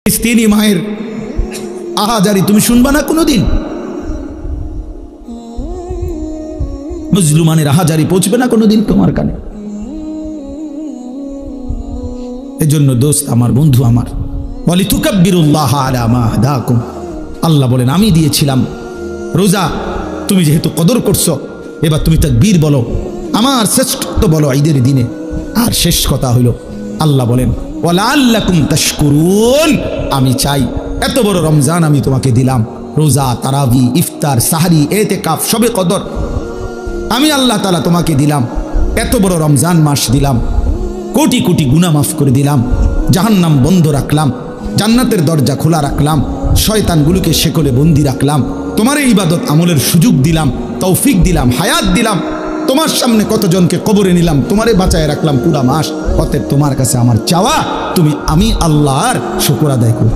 ফিলিস্তিনি মায়ের আহাজারি তুমি শুনবা না কোনোদিন? মুসলমানের আহাজারি পৌঁছবে না কোনোদিন তোমার কানে? এজন্য দোস্ত আমার, বন্ধু আমার, ওয়ালিতুকাব্বিরুল্লাহ আলা মা হাদাকুম, আল্লাহ বলেন আমি দিয়েছিলাম রোজা, তুমি যেহেতু কদর করছো এবার তুমি তাকবীর বলো, আমার শ্রেষ্ঠত্ব বলো ঈদের দিনে। আর শেষ কথা হইল আল্লাহ বলেন ওয়ালাআল্লাকুম তাশকুরুন, আমি চাই এত বড় রমজান আমি তোমাকে দিলাম, রোজা, তারাবি, ইফতার, সাহরি, এতেকাফ, শবে কদর, আমি আল্লাহ তাআলা তোমাকে দিলাম, এত বড় রমজান মাস দিলাম, কোটি কোটি গুনাহ মাফ করে দিলাম, জাহান্নাম বন্ধ রাখলাম, জান্নাতের দরজা খোলা রাখলাম, শয়তানগুলোকে শেকলে বন্দি রাখলাম, তোমার এই ইবাদত আমলের সুযোগ দিলাম, তৌফিক দিলাম, হায়াত দিলাম, তোমার সামনে কতজনকে কবরে নিলাম, তোমারে বাঁচায় রাখলাম পুরা মাস। অতএব তোমার কাছে আমার চাওয়া তুমি আমি আল্লাহর শুকর আদায় করো।